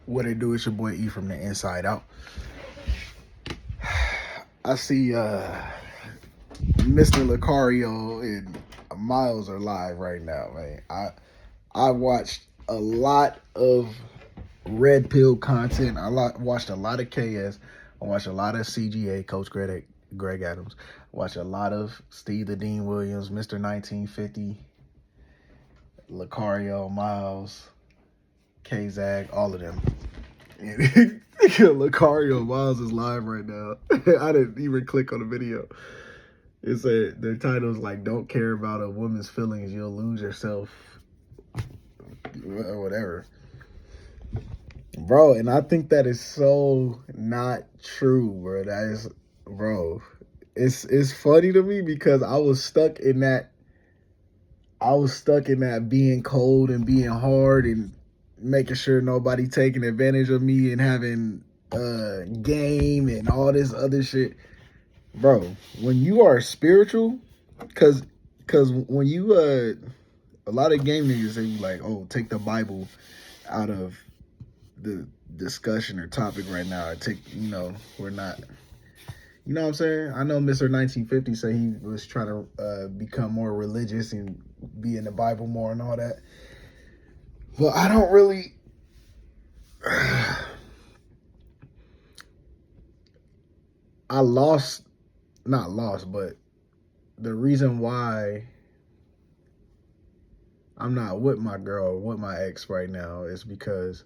What it do? It's your boy E from the Inside Out. I see Mr. Lucario and Miles are live right now, man. I watched a lot of Red Pill content. Watched a lot of KS. I watched a lot of CGA, Coach Greg Adams. I watched a lot of Steve the Dean Williams, Mr. 1950, Lucario, Miles, K-Zag, all of them. Lucario Miles is live right now. I didn't even click on the video. It said their title's like "Don't care about a woman's feelings, you'll lose yourself," or whatever, bro. And I think that is so not true, bro. That is, bro. It's funny to me because I was stuck in that. I was stuck in that being cold and being hard and making sure nobody taking advantage of me and having game and all this other shit, bro. When you are spiritual, cause when you a lot of game niggas say like, oh, take the Bible out of the discussion or topic right now. We're not. You know what I'm saying? I know Mr. 1950 said he was trying to become more religious and be in the Bible more and all that. But I don't really. Not lost, but the reason why I'm not with my girl, with my ex right now, is because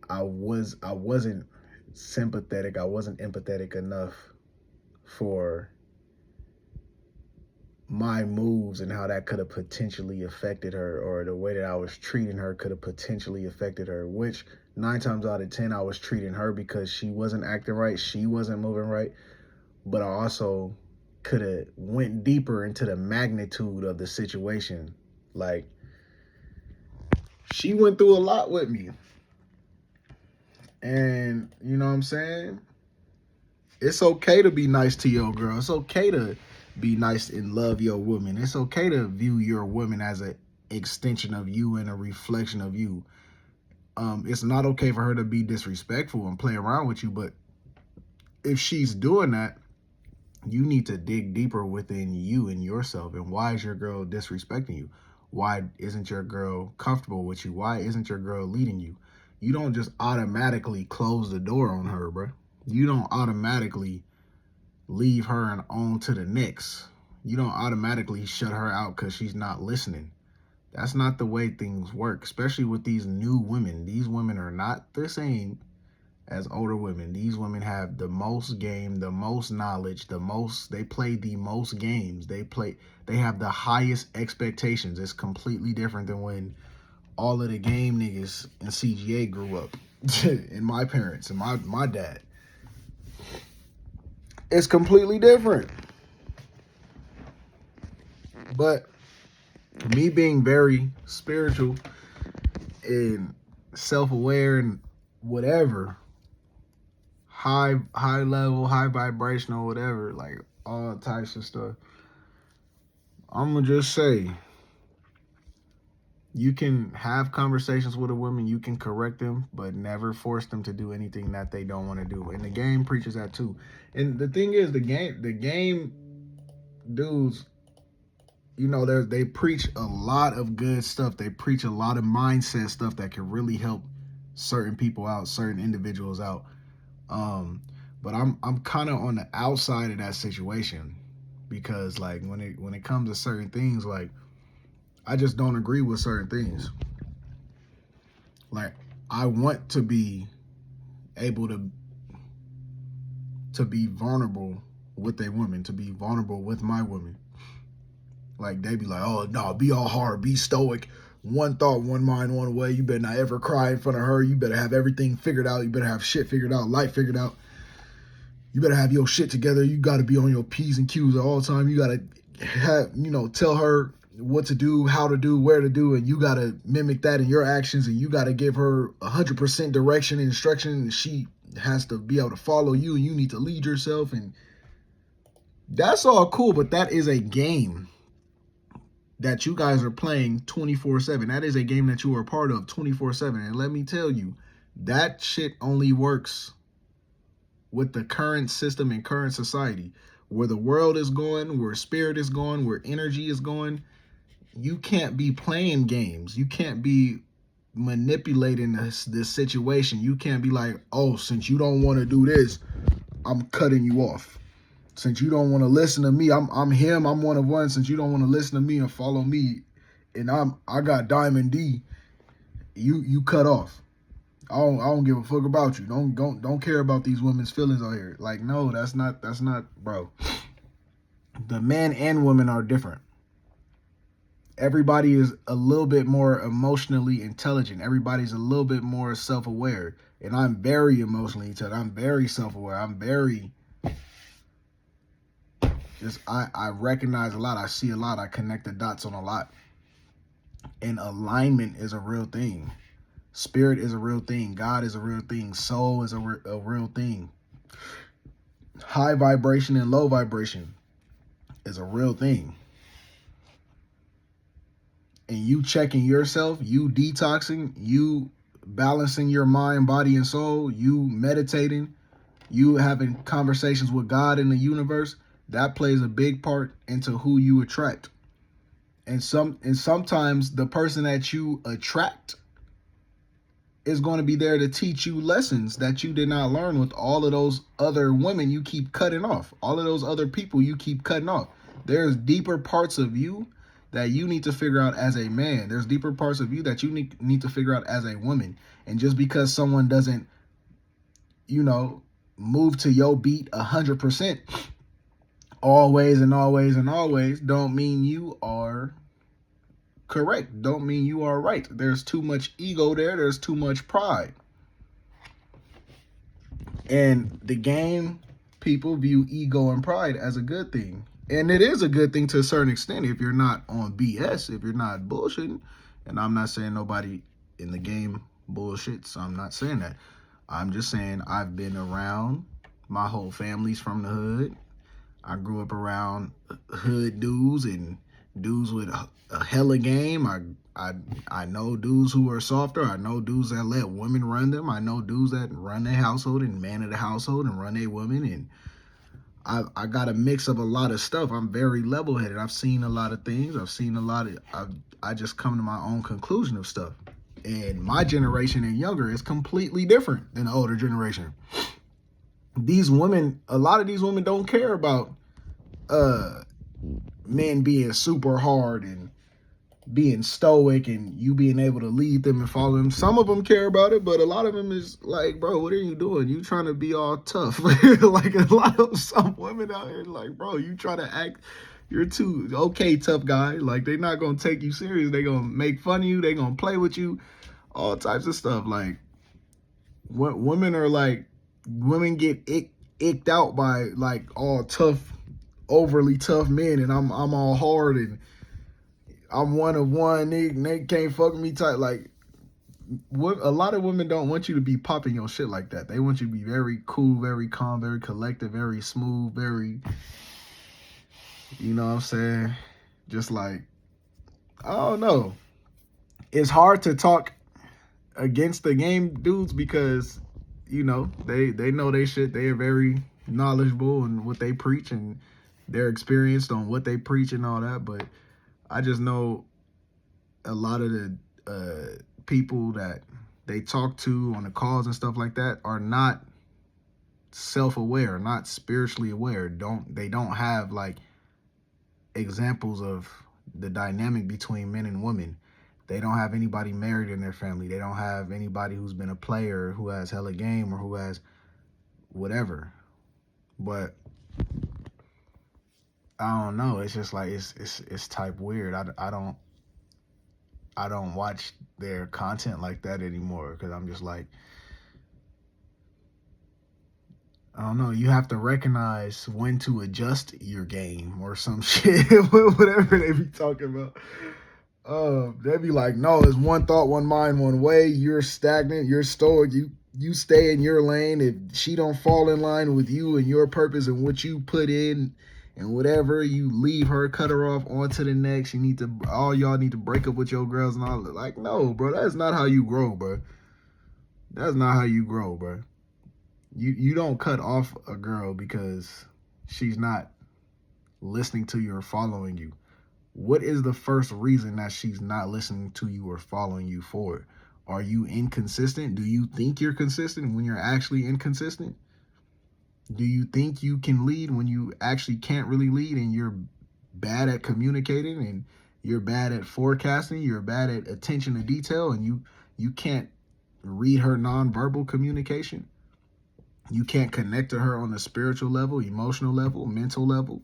I wasn't sympathetic. I wasn't empathetic enough for my moves and how that could have potentially affected her, or the way that I was treating her could have potentially affected her, which 9 times out of 10 I was treating her because she wasn't acting right, she wasn't moving right. But I also could have went deeper into the magnitude of the situation. Like, she went through a lot with me. And you know what I'm saying? It's okay to be nice to your girl. It's okay to be nice and love your woman. It's okay to view your woman as an extension of you and a reflection of you. It's not okay for her to be disrespectful and play around with you, but if she's doing that, you need to dig deeper within you and yourself. And why is your girl disrespecting you? Why isn't your girl comfortable with you? Why isn't your girl leading you? You don't just automatically close the door on her, bro. You don't automatically leave her and on to the next. You don't automatically shut her out because she's not listening. That's not the way things work, especially with these new women. These women are not the same as older women. These women have the most game, the most knowledge, they play the most games. They have the highest expectations. It's completely different than when all of the game niggas in CGA grew up. And my parents and my dad. It's completely different. But me being very spiritual and self-aware and whatever, high level, high vibrational, whatever, like all types of stuff, I'm gonna just say, you can have conversations with a woman, you can correct them, but never force them to do anything that they don't want to do. And the game preaches that too. And the thing is, the game dudes, they preach a lot of good stuff. They preach a lot of mindset stuff that can really help certain people out, certain individuals out. But I'm kind of on the outside of that situation because, like, when it comes to certain things, like, I just don't agree with certain things. Like, I want to be able to be vulnerable with a woman, to be vulnerable with my woman. Like, they be like, oh, no, be all hard, be stoic. One thought, one mind, one way. You better not ever cry in front of her. You better have everything figured out. You better have shit figured out, life figured out. You better have your shit together. You got to be on your P's and Q's all the time. You got to have, tell her what to do, how to do, where to do, and you got to mimic that in your actions, and you got to give her 100% direction and instruction, and she has to be able to follow you, and you need to lead yourself, and that's all cool, but that is a game that you guys are playing 24/7. That is a game that you are a part of 24/7, and let me tell you, That shit only works with the current system and current society. Where the world is going, where spirit is going, where energy is going, you can't be playing games. You can't be manipulating this situation. You can't be like, oh, since you don't want to do this, I'm cutting you off. Since you don't want to listen to me, I'm him, I'm one of one. Since you don't want to listen to me and follow me, and I got Diamond D, you cut off. I don't give a fuck about you. Don't care about these women's feelings out here. Like, no, that's not, bro. The men and women are different. Everybody is a little bit more emotionally intelligent. Everybody's a little bit more self-aware. And I'm very emotionally intelligent. I'm very self-aware. I'm very just I recognize a lot. I see a lot. I connect the dots on a lot. And alignment is a real thing. Spirit is a real thing. God is a real thing. Soul is a real thing. High vibration and low vibration is a real thing. And you checking yourself, you detoxing, you balancing your mind, body, and soul, you meditating, you having conversations with God in the universe, that plays a big part into who you attract. And sometimes the person that you attract is going to be there to teach you lessons that you did not learn with all of those other women you keep cutting off. All of those other people you keep cutting off. There's deeper parts of you that you need to figure out as a man. There's deeper parts of you that you need to figure out as a woman. And just because someone doesn't, move to your beat 100% always and always and always, don't mean you are correct. Don't mean you are right. There's too much ego there. There's too much pride. And the game people view ego and pride as a good thing. And it is a good thing to a certain extent if you're not on BS, if you're not bullshitting. And I'm not saying nobody in the game bullshits. I'm not saying that. I'm just saying I've been around. My whole family's from the hood. I grew up around hood dudes and dudes with a hella game. I know dudes who are softer. I know dudes that let women run them. I know dudes that run their household and manage the household and run their women. And I got a mix of a lot of stuff. I'm very level-headed. I've seen a lot of things. I've seen a lot of, I just come to my own conclusion of stuff. And my generation and younger is completely different than the older generation. These women, a lot of these women don't care about men being super hard and being stoic and you being able to lead them and follow them. Some of them care about it, but a lot of them is like, bro, what are you doing? You trying to be all tough. Like a lot of some women out here, like, bro, you try to act, you're too okay, tough guy. Like, they're not gonna take you serious. They're gonna make fun of you. They're gonna play with you, all types of stuff. Like, what women are like, women get icked out by like all tough, overly tough men, and I'm all hard and I'm one of one. They can't fuck me tight. Like, a lot of women don't want you to be popping your shit like that. They want you to be very cool, very calm, very collected, very smooth, very, you know what I'm saying? Just like, I don't know. It's hard to talk against the game dudes because, they know they shit. They are very knowledgeable in what they preach and they're experienced on what they preach and all that. But I just know a lot of the people that they talk to on the calls and stuff like that are not self-aware, not spiritually aware. They don't have like examples of the dynamic between men and women. They don't have anybody married in their family. They don't have anybody who's been a player, who has hella game or who has whatever. But I don't know. It's just like it's type weird. I don't watch their content like that anymore because I'm just like, I don't know. You have to recognize when to adjust your game or some shit, whatever they be talking about. They be like, no, it's one thought, one mind, one way. You're stagnant. You're stoic. You stay in your lane. If she don't fall in line with you and your purpose and what you put in and whatever, you leave her, cut her off, on to the next. All y'all need to break up with your girls and all that. Like, no, bro, that's not how you grow, bro. That's not how you grow, bro. You don't cut off a girl because she's not listening to you or following you. What is the first reason that she's not listening to you or following you for? Are you inconsistent? Do you think you're consistent when you're actually inconsistent? Do you think you can lead when you actually can't really lead, and you're bad at communicating, and you're bad at forecasting, you're bad at attention to detail, and you can't read her nonverbal communication? You can't connect to her on a spiritual level, emotional level, mental level.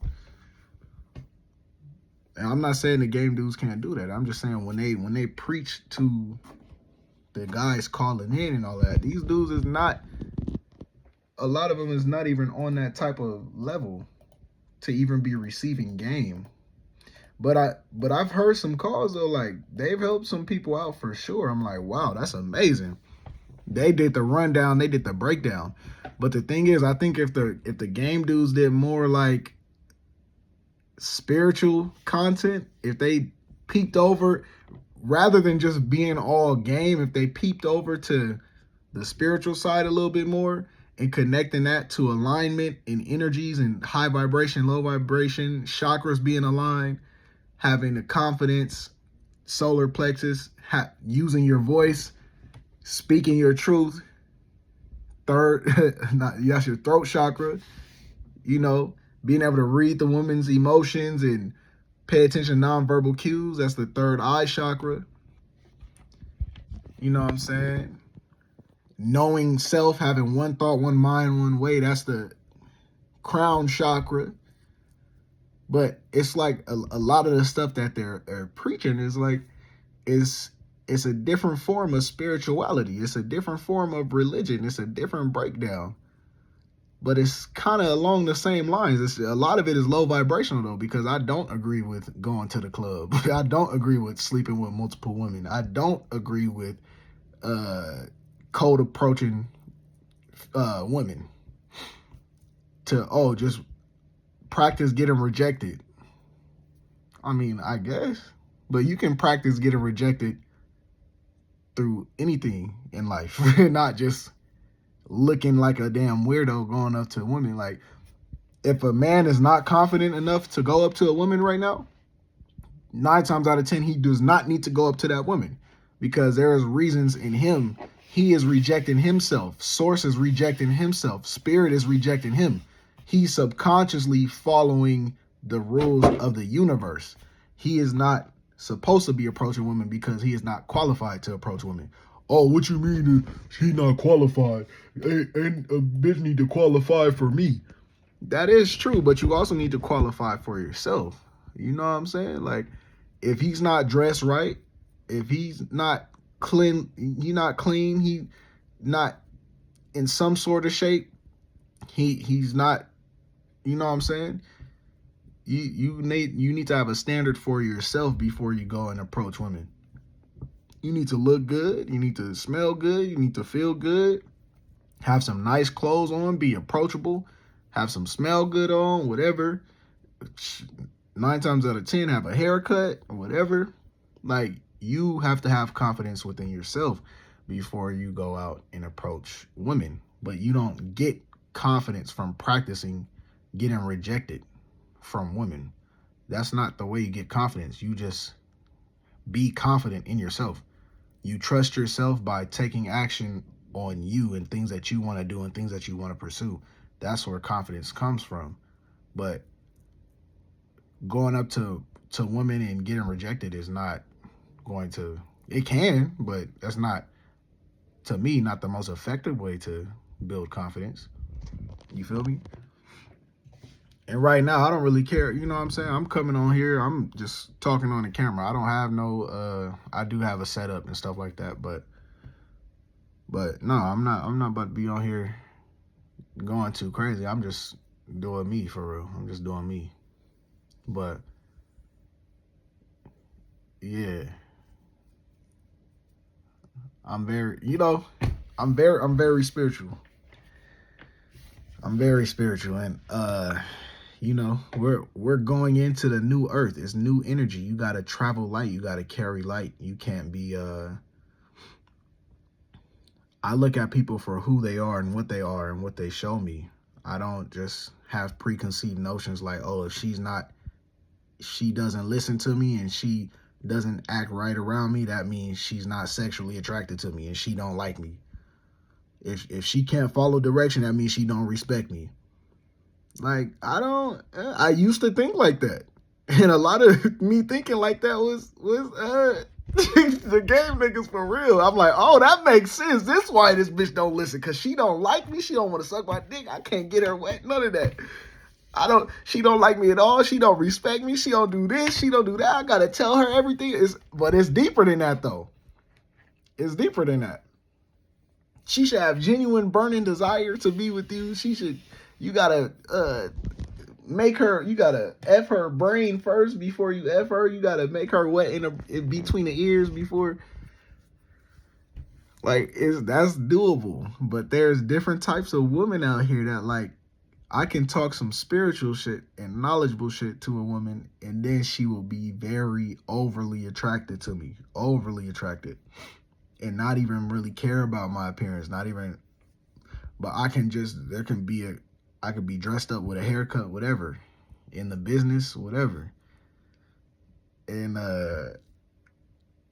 And I'm not saying the game dudes can't do that. I'm just saying when they preach to the guys calling in and all that, these dudes is not, a lot of them is not even on that type of level to even be receiving game. But I've heard some calls though, like they've helped some people out for sure. I'm like, wow, that's amazing. They did the rundown, they did the breakdown. But the thing is, I think if the game dudes did more like spiritual content, if they peeked over rather than just being all game, if they peeped over to the spiritual side a little bit more and connecting that to alignment and energies and high vibration, low vibration, chakras being aligned, having the confidence, solar plexus, using your voice, speaking your truth, third, that's your throat chakra, being able to read the woman's emotions and pay attention to nonverbal cues, that's the third eye chakra. You know what I'm saying? Knowing self, having one thought, one mind, one way, that's the crown chakra. But it's like a lot of the stuff that they're preaching is like, it's a different form of spirituality. It's a different form of religion. It's a different breakdown. But it's kind of along the same lines. A lot of it is low vibrational though, because I don't agree with going to the club. I don't agree with sleeping with multiple women. I don't agree with cold approaching women to just practice getting rejected. I mean, I guess, but you can practice getting rejected through anything in life, not just looking like a damn weirdo going up to women. Like, if a man is not confident enough to go up to a woman right now, 9 times out of 10, he does not need to go up to that woman, because there is reasons in him. He is rejecting himself. Source is rejecting himself. Spirit is rejecting him. He's subconsciously following the rules of the universe. He is not supposed to be approaching women because he is not qualified to approach women. Oh, what you mean he not qualified? And a bitch need to qualify for me. That is true, but you also need to qualify for yourself. You know what I'm saying? Like, if he's not dressed right, if he's not clean, he not in some sort of shape, he's not, you know what I'm saying? You need to have a standard for yourself before you go and approach women. You need to look good, you need to smell good, you need to feel good, have some nice clothes on, be approachable, have some smell good on, whatever. 9 times out of 10, have a haircut or whatever. Like, you have to have confidence within yourself before you go out and approach women. But you don't get confidence from practicing getting rejected from women. That's not the way you get confidence. You just be confident in yourself. You trust yourself by taking action on you and things that you want to do and things that you want to pursue. That's where confidence comes from. But going up to women and getting rejected is not going to, it can, but that's not, to me, not the most effective way to build confidence. You feel me? And right now, I don't really care. You know what I'm saying? I'm coming on here. I'm just talking on the camera. I don't have no, I do have a setup and stuff like that. But no, I'm not about to be on here going too crazy. I'm just doing me, for real. I'm just doing me. But yeah, I'm very spiritual. I'm very spiritual, and we're going into the new earth. It's new energy. You got to travel light. You got to carry light. You can't be I look at people for who they are and what they show me. I don't just have preconceived notions like, oh, if she doesn't listen to me and she doesn't act right around me, that means she's not sexually attracted to me and she don't like me. If she can't follow direction, that means she don't respect me. Like, I used to think like that. And a lot of me thinking like that was the game niggas for real. I'm like, oh, that makes sense. This is why this bitch don't listen, because she don't like me. She don't want to suck my dick. I can't get her wet. None of that. She don't like me at all. She don't respect me. She don't do this. She don't do that. I gotta tell her everything. But it's deeper than that, though. It's deeper than that. She should have genuine burning desire to be with you. You gotta you gotta F her brain first before you F her. You gotta make her wet in between the ears before. Like, that's doable. But there's different types of women out here that, like, I can talk some spiritual shit and knowledgeable shit to a woman, and then she will be very overly attracted to me. Overly attracted. And not even really care about my appearance. Not even, but I could be dressed up with a haircut, whatever, in the business, whatever. And a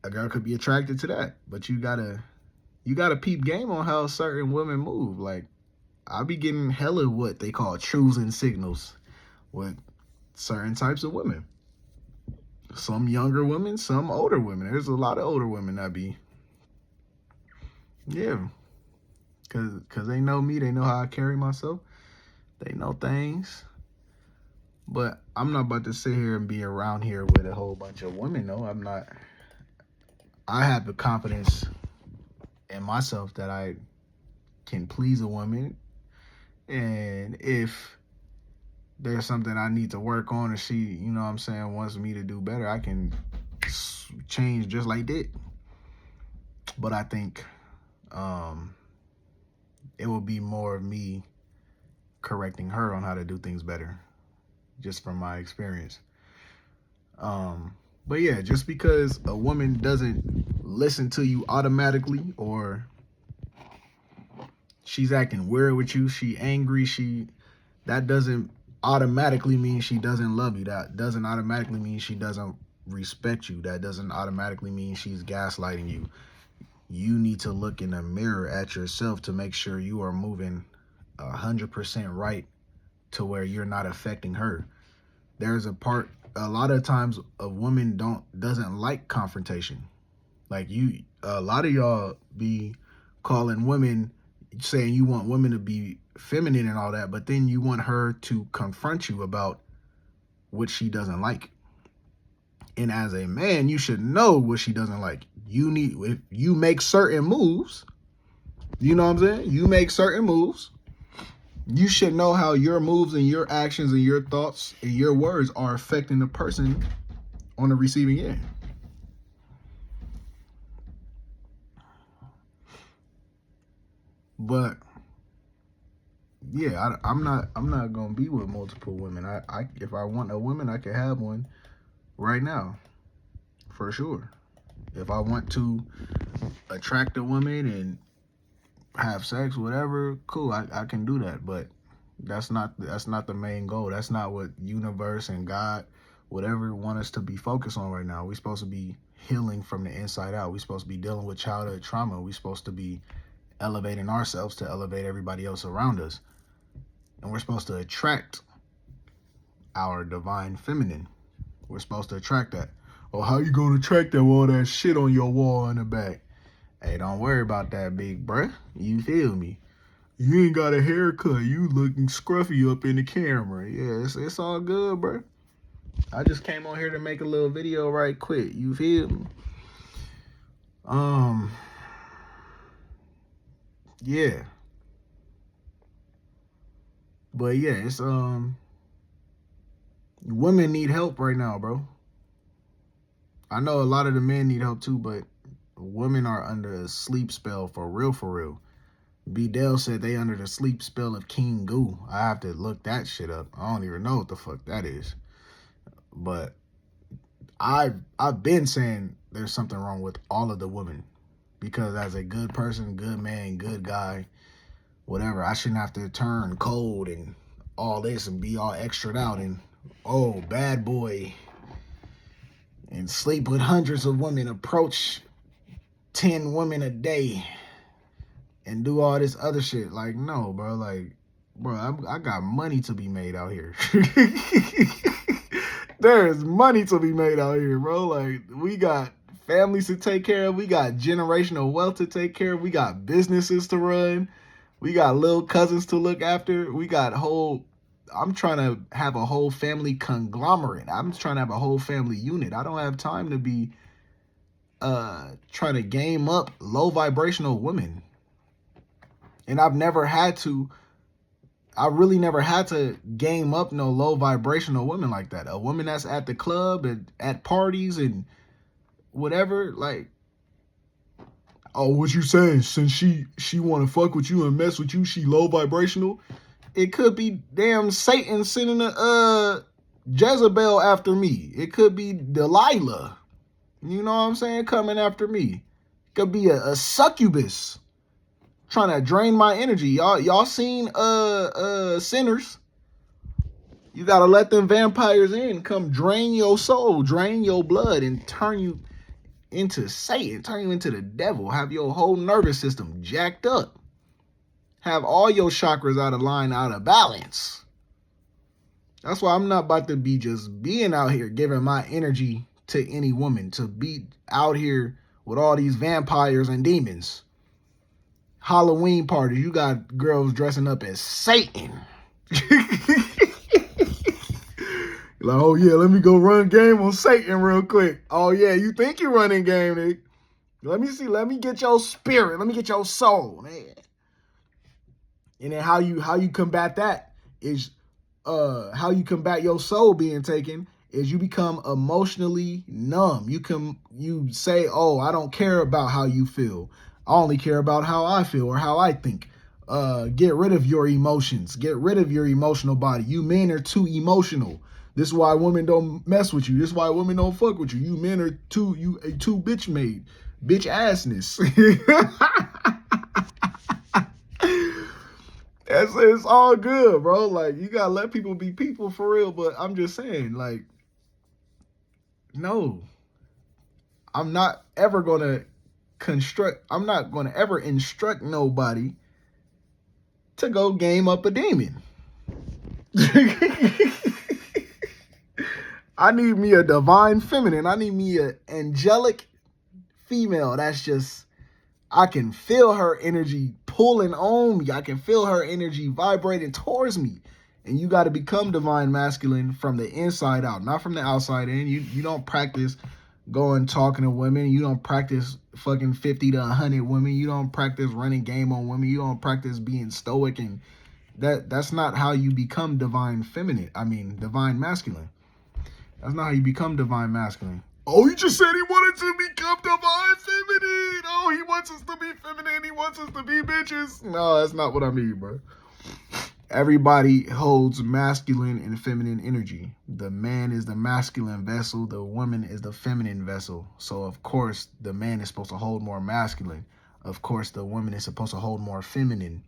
girl could be attracted to that. But you gotta peep game on how certain women move. Like, I'll be getting hella what they call choosing signals with certain types of women. Some younger women, some older women. There's a lot of older women that be, yeah, cause they know me. They know how I carry myself. They know things. But I'm not about to sit here and be around here with a whole bunch of women, though. I'm not. I have the confidence in myself that I can please a woman. And if there's something I need to work on, or she, you know what I'm saying, wants me to do better, I can change just like that. But I think it will be more of me correcting her on how to do things better, just from my experience. But yeah, just because a woman doesn't listen to you automatically, or she's acting weird with you, she angry, that doesn't automatically mean she doesn't love you. That doesn't automatically mean she doesn't respect you. That doesn't automatically mean she's gaslighting you. You need to look in the mirror at yourself to make sure you are moving 100% right, to where you're not affecting her. There's a lot of times a woman doesn't like confrontation. Like, a lot of y'all be calling women, saying you want women to be feminine and all that, but then you want her to confront you about what she doesn't like. And as a man, you should know what she doesn't like. If you make certain moves, you know what I'm saying? You make certain moves, you should know how your moves and your actions and your thoughts and your words are affecting the person on the receiving end. But yeah, I'm not gonna be with multiple women. If I want a woman, I can have one right now, for sure. If I want to attract a woman and have sex, whatever, cool, I can do that. But that's not the main goal. That's not what universe and God, whatever, want us to be focused on right now. We're supposed to be healing from the inside out. We're supposed to be dealing with childhood trauma. We're supposed to be elevating ourselves to elevate everybody else around us. And we're supposed to attract our divine feminine. We're supposed to attract that. Oh, how you gonna attract that with all that shit on your wall in the back? Hey, don't worry about that, big bruh. You feel me? You ain't got a haircut. You looking scruffy up in the camera. Yeah, it's all good, bruh. I just came on here to make a little video right quick. You feel me? Yeah. But yeah, it's women need help right now, bro. I know a lot of the men need help too, but women are under a sleep spell for real, for real. B. Dell said they under the sleep spell of King Goo. I have to look that shit up. I don't even know what the fuck that is. But I've been saying there's something wrong with all of the women. because as a good person, good man, good guy, whatever, I shouldn't have to turn cold and all this and be all extra out and, oh, bad boy, and sleep with hundreds of women, approach 10 women a day and do all this other shit. Like, no, bro. Like, bro, I got money to be made out here. There is money to be made out here, bro. Like, we got families to take care of. We got generational wealth to take care of. We got businesses to run. We got little cousins to look after. We got I'm trying to have a whole family conglomerate. I'm trying to have a whole family unit. I don't have time to be trying to game up low vibrational women. And I really never had to game up no low vibrational women like that. A woman that's at the club and at parties and whatever, like, oh, what you saying? Since she want to fuck with you and mess with you, she low vibrational? It could be damn Satan sending a Jezebel after me. It could be Delilah. You know what I'm saying? Coming after me. It could be a succubus trying to drain my energy. Y'all seen Sinners? You gotta let them vampires in, come drain your soul, drain your blood, and turn you into Satan, turn you into the devil, have your whole nervous system jacked up, have all your chakras out of line, out of balance. That's why I'm not about to be just being out here giving my energy to any woman, to be out here with all these vampires and demons. Halloween parties, you got girls dressing up as Satan. Like, oh yeah, let me go run game on Satan real quick. Oh yeah, you think you're running game, nigga? Let me see, let me get your spirit, let me get your soul, man. And then how you combat that is how you combat your soul being taken is you become emotionally numb. You say, oh, I don't care about how you feel. I only care about how I feel or how I think. Get rid of your emotions. Get rid of your emotional body. You men are too emotional. This is why women don't mess with you. This is why women don't fuck with you. You men are too bitch made. Bitch assness. It's all good, bro. Like, you gotta let people be people for real. But I'm just saying, like, no, I'm not ever gonna instruct nobody to go game up a demon. I need me a divine feminine. I need me an angelic female that's just, I can feel her energy pulling on me. I can feel her energy vibrating towards me. And you got to become divine masculine from the inside out, not from the outside in. You don't practice going talking to women. You don't practice fucking 50 to 100 women. You don't practice running game on women. You don't practice being stoic, and that's not how you become divine feminine. I mean, divine masculine. That's not how you become divine masculine. Oh, he just said he wanted to become divine feminine. Oh, he wants us to be feminine. He wants us to be bitches. No, that's not what I mean, bro. Everybody holds masculine and feminine energy. The man is the masculine vessel. The woman is the feminine vessel. So, of course, the man is supposed to hold more masculine. Of course, the woman is supposed to hold more feminine.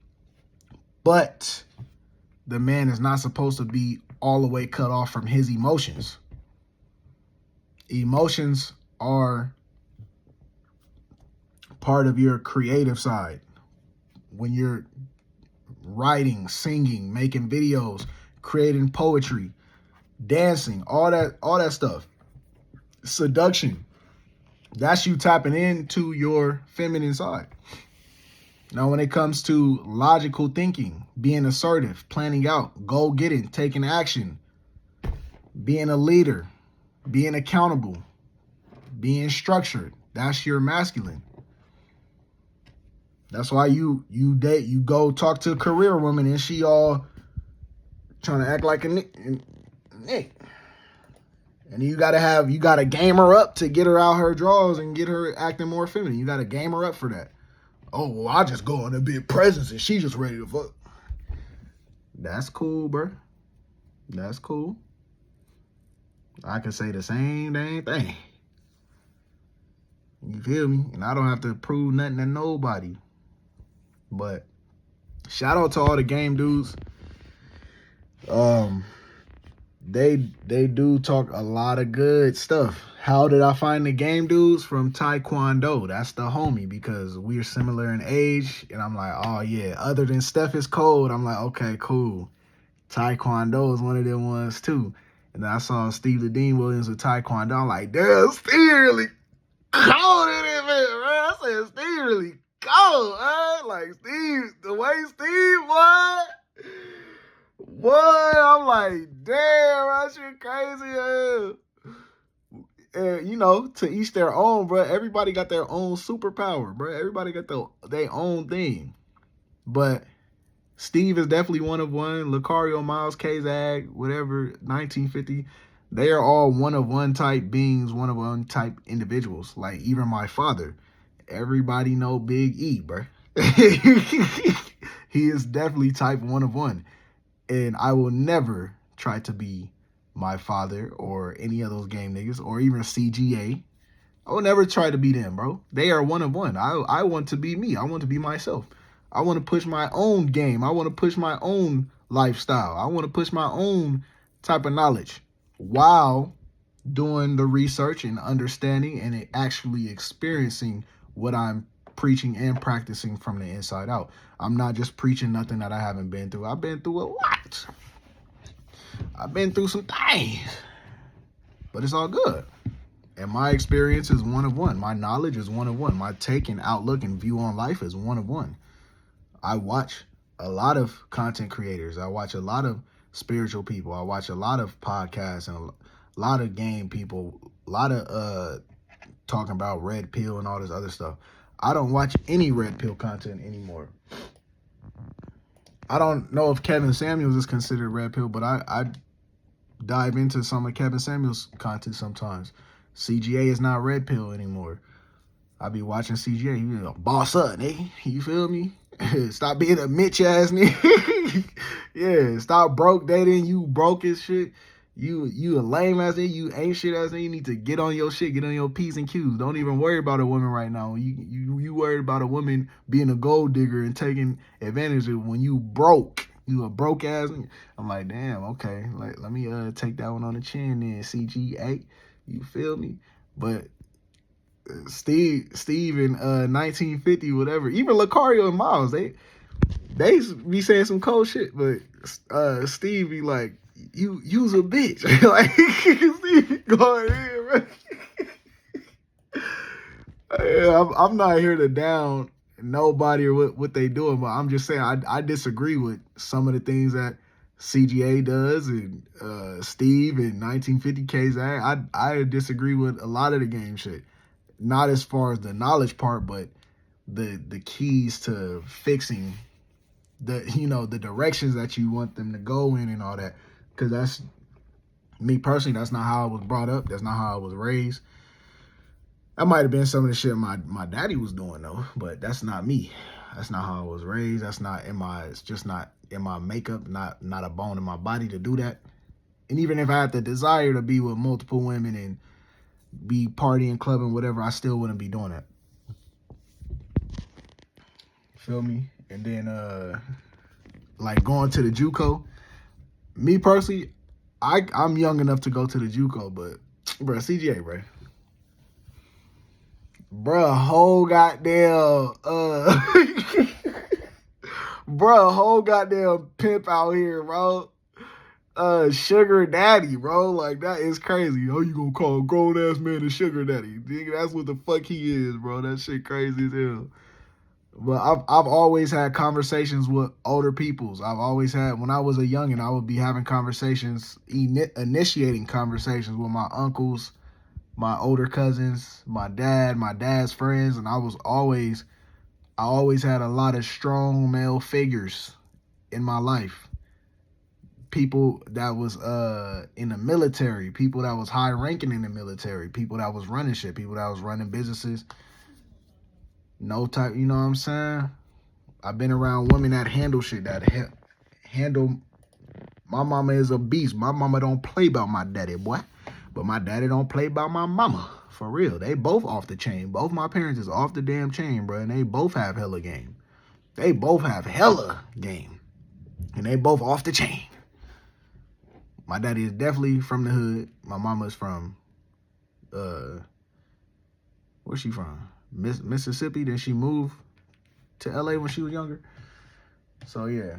But the man is not supposed to be all the way cut off from his emotions. Emotions are part of your creative side. When you're writing, singing, making videos, creating poetry, dancing, all that stuff. Seduction. That's you tapping into your feminine side. Now, when it comes to logical thinking, being assertive, planning out, goal-getting, taking action, being a leader, being accountable, being structured, that's your masculine. That's why you go talk to a career woman and she all trying to act like a nick. And you gotta game her up to get her out her drawers and get her acting more feminine. You gotta game her up for that. Oh, well, I just go in a big presence and she just ready to fuck. That's cool, bro. That's cool. I can say the same dang thing. You feel me? And I don't have to prove nothing to nobody. But shout out to all the game dudes. They do talk a lot of good stuff. How did I find the game dudes? From Taekwondo. That's the homie, because we're similar in age. And I'm like, oh yeah, other than Steph is cold, I'm like, okay, cool. Taekwondo is one of them ones too. And then I saw Steve Ladine Williams with Taekwondo. I'm like, damn, Steve really cold in it, man. I said, Steve really cold, man. Like, Steve, the way Steve was. Boy, I'm like, damn, that shit crazy. And, you know, to each their own, bro. Everybody got their own superpower, bro. Everybody got their own thing. But Steve is definitely one of one. Lucario, Miles, Kazag, whatever, 1950. They are all one of one type beings, one of one type individuals. Like, even my father. Everybody know Big E, bro. He is definitely type one of one. And I will never try to be my father or any of those game niggas or even CGA. I will never try to be them, bro. They are one of one. I want to be me. I want to be myself. I want to push my own game. I want to push my own lifestyle. I want to push my own type of knowledge while doing the research and understanding and actually experiencing what I'm preaching and practicing from the inside out. I'm not just preaching nothing that I haven't been through. I've been through a lot. I've been through some things, but it's all good. And my experience is one of one. My knowledge is one of one. My take and outlook and view on life is one of one. I watch a lot of content creators. I watch a lot of spiritual people. I watch a lot of podcasts and a lot of game people. A lot of talking about red pill and all this other stuff. I don't watch any red pill content anymore. I don't know if Kevin Samuels is considered red pill, but I dive into some of Kevin Samuels' content sometimes. CGA is not red pill anymore. I be watching CGA. You know, boss up, nigga. You feel me? Stop being a Mitch ass nigga. Yeah, stop broke dating. You broke as shit. You a lame ass nigga. You ain't shit ass nigga. You need to get on your shit. Get on your P's and Q's. Don't even worry about a woman right now. You worried about a woman being a gold digger and taking advantage of when you broke. You a broke ass nigga. I'm like, damn, okay. Like, let me take that one on the chin then, CGA. You feel me? But Steve in 1950, whatever. Even Lucario and Miles, they be saying some cold shit, but Steve be like, you's a bitch. Like, Steve going in, right? I'm not here to down nobody or what they doing, but I'm just saying I disagree with some of the things that CGA does and Steve and 1950 Kazag. I disagree with a lot of the game shit. Not as far as the knowledge part, but the keys to fixing the directions that you want them to go in and all that. Because that's me personally. That's not how I was brought up. That's not how I was raised. That might have been some of the shit my daddy was doing though, but that's not me. That's not how I was raised. That's not in my. It's just not in my makeup. Not a bone in my body to do that. And even if I had the desire to be with multiple women and be partying, clubbing, whatever, I still wouldn't be doing that. Feel me? And then like going to the JUCO. Me personally, I'm young enough to go to the JUCO, but bro, CGA, bro, whole goddamn bro, whole goddamn pimp out here, bro. Sugar daddy, bro. Like, that is crazy. How you gonna call a grown ass man a sugar daddy? Nigga, that's what the fuck he is, bro. That shit crazy as hell. But I've always had conversations with older peoples. I've always had, when I was a youngin', I would be having conversations, initiating conversations with my uncles, my older cousins, my dad's friends, and I always had a lot of strong male figures in my life. People that was in the military, people that was high ranking in the military, people that was running shit, people that was running businesses. No type, you know what I'm saying? I've been around women that handle shit, that handle. My mama is a beast. My mama don't play about my daddy, boy. But my daddy don't play by my mama. For real. They both off the chain. Both my parents is off the damn chain, bro. And they both have hella game. They both have hella game. And they both off the chain. My daddy is definitely from the hood. My mama's from, where's she from? Mississippi. Then she moved to LA when she was younger. So, yeah.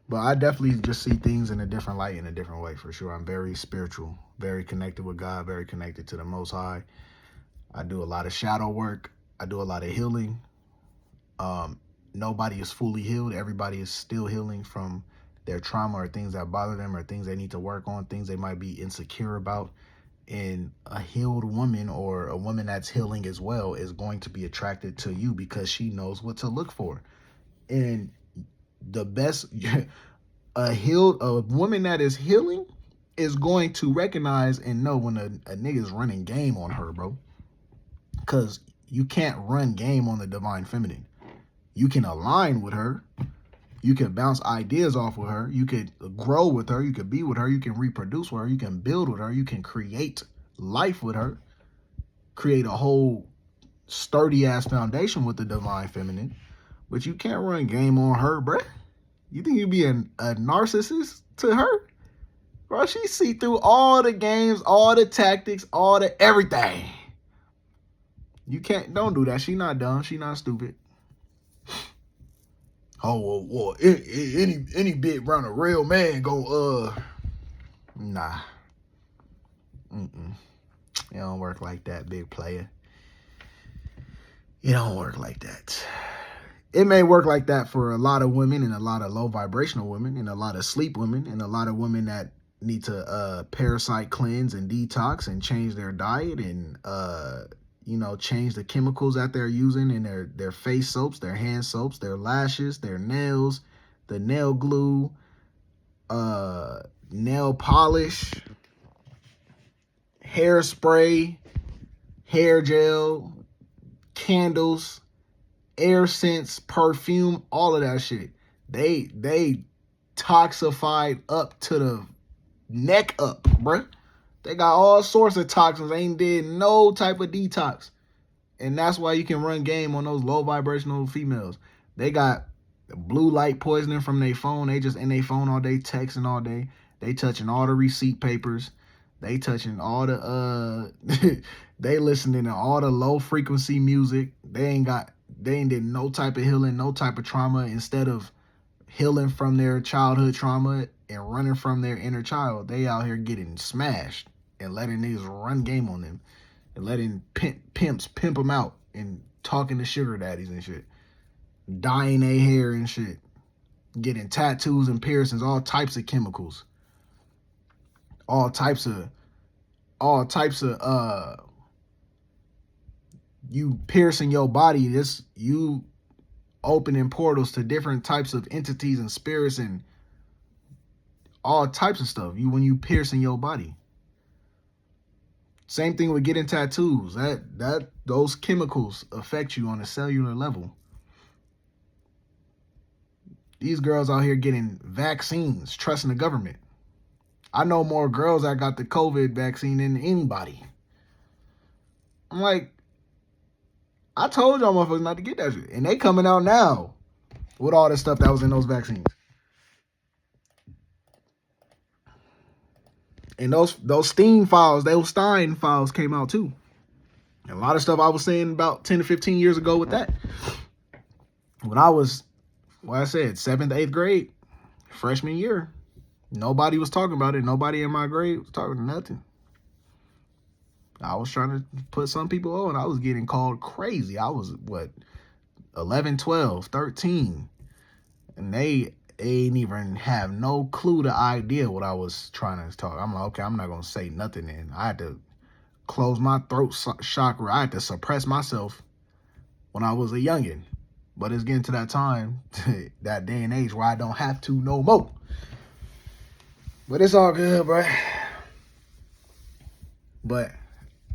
But I definitely just see things in a different light, in a different way, for sure. I'm very spiritual, very connected with God, very connected to the Most High. I do a lot of shadow work. I do a lot of healing. Nobody is fully healed. Everybody is still healing from their trauma or things that bother them or things they need to work on, things they might be insecure about. And a healed woman or a woman that's healing as well is going to be attracted to you because she knows what to look for. And the best, a woman that is healing is going to recognize and know when a nigga's running game on her, bro. Because you can't run game on the divine feminine. You can align with her. You can bounce ideas off with her. You could grow with her. You could be with her. You can reproduce with her. You can build with her. You can create life with her. Create a whole sturdy ass foundation with the divine feminine. But you can't run game on her, bruh. You think you'd be a narcissist to her? Bro, she see through all the games, all the tactics, all the everything. You can't, don't do that. She not dumb. She not stupid. Oh, well, any bit around a real man go, nah. It don't work like that, big player. It don't work like that. It may work like that for a lot of women and a lot of low vibrational women and a lot of sleep women and a lot of women that need to parasite cleanse and detox and change their diet and, change the chemicals that they're using in their face soaps, their hand soaps, their lashes, their nails, the nail glue, nail polish, hairspray, hair gel, candles, air scents, perfume, all of that shit. They toxified up to the neck up, bruh. They got all sorts of toxins. They ain't did no type of detox. And that's why you can run game on those low vibrational females. They got blue light poisoning from their phone. They just in their phone all day, texting all day. They touching all the receipt papers. They touching all the they listening to all the low frequency music. They ain't did no type of healing, no type of trauma. Instead of healing from their childhood trauma and running from their inner child, they out here getting smashed and letting niggas run game on them and letting pimps pimp them out and talking to sugar daddies and shit, dyeing their hair and shit, getting tattoos and piercings, all types of chemicals, all types of you piercing your body. This you opening portals to different types of entities and spirits and all types of stuff. When you piercing your body. Same thing with getting tattoos. Those chemicals affect you on a cellular level. These girls out here getting vaccines, trusting the government. I know more girls that got the COVID vaccine than anybody. I'm like, I told y'all motherfuckers not to get that shit. And they coming out now with all the stuff that was in those vaccines. And those Stein files came out too. And a lot of stuff I was saying about 10 to 15 years ago with that. When I was, 7th, 8th grade, freshman year, nobody was talking about it. Nobody in my grade was talking nothing. I was trying to put some people on. I was getting called crazy. I was, 11, 12, 13. And they ain't even have no clue, the idea what I was trying to talk. I'm like, okay, I'm not going to say nothing. And I had to close my throat chakra. I had to suppress myself when I was a youngin'. But it's getting to that time, that day and age where I don't have to no more. But it's all good, bro. But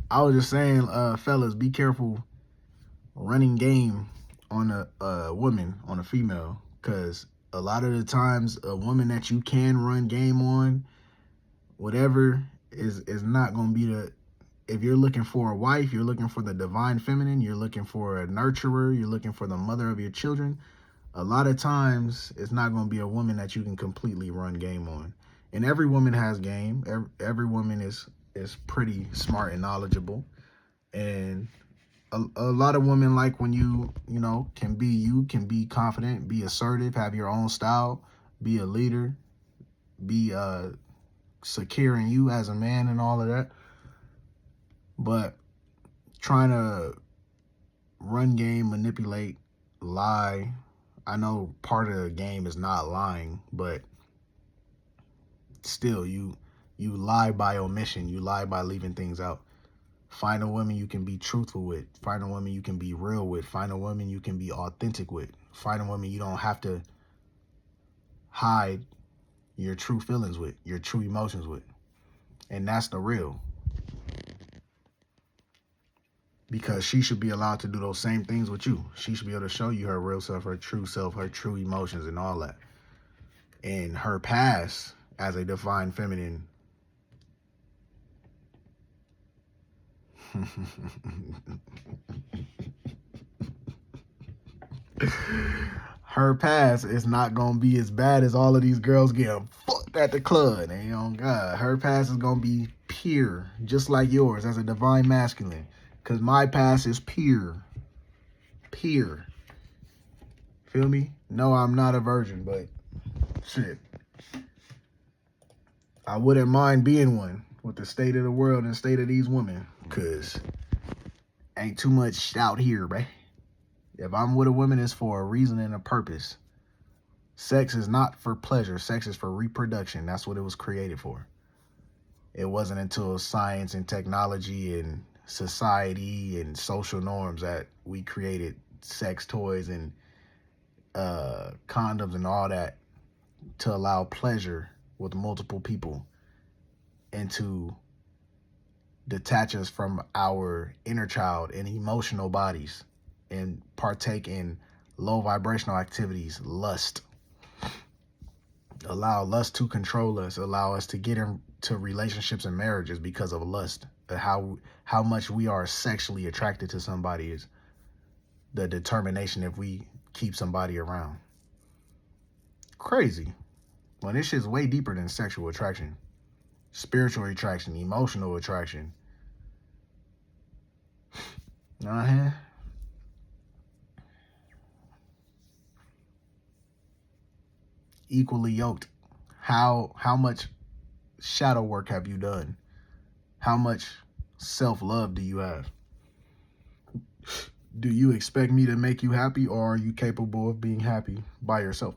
I was just saying, fellas, be careful running game on a woman, on a female, because a lot of the times a woman that you can run game on whatever is not going to be the, if you're looking for a wife, you're looking for the divine feminine, you're looking for a nurturer, you're looking for the mother of your children, a lot of times it's not going to be a woman that you can completely run game on. And every woman has game. Every woman is pretty smart and knowledgeable. And a lot of women like when you know, can be confident, be assertive, have your own style, be a leader, be secure in you as a man and all of that. But trying to run game, manipulate, lie. I know part of the game is not lying, but still you lie by omission. You lie by leaving things out. Find a woman you can be truthful with. Find a woman you can be real with. Find a woman you can be authentic with. Find a woman you don't have to hide your true feelings with, your true emotions with. And that's the real. Because she should be allowed to do those same things with you. She should be able to show you her real self, her true emotions and all that. And her past as a divine feminine her past is not gonna be as bad as all of these girls getting fucked at the club. And oh God, her past is gonna be pure, just like yours as a divine masculine. Cause my past is pure. Pure. Feel me? No, I'm not a virgin, but shit. I wouldn't mind being one with the state of the world and state of these women. Cause ain't too much out here, bruh. If I'm with a woman, it's for a reason and a purpose. Sex is not for pleasure. Sex is for reproduction. That's what it was created for. It wasn't until science and technology and society and social norms that we created sex toys and condoms and all that to allow pleasure with multiple people and to detach us from our inner child and emotional bodies and partake in low vibrational activities, lust. Allow lust to control us, allow us to get into relationships and marriages because of lust. How much we are sexually attracted to somebody is the determination if we keep somebody around. Crazy. Well, this shit's way deeper than sexual attraction. Spiritual attraction, emotional attraction. Equally yoked. How much shadow work have you done? How much self-love do you have? Do you expect me to make you happy, or are you capable of being happy by yourself?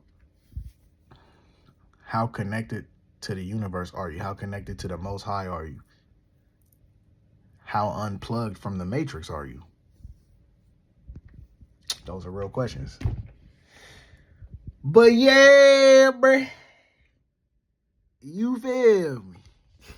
How connected to the universe are you? How connected to the Most High are you? How unplugged from the Matrix are you? Those are real questions. But yeah, bruh. You feel me?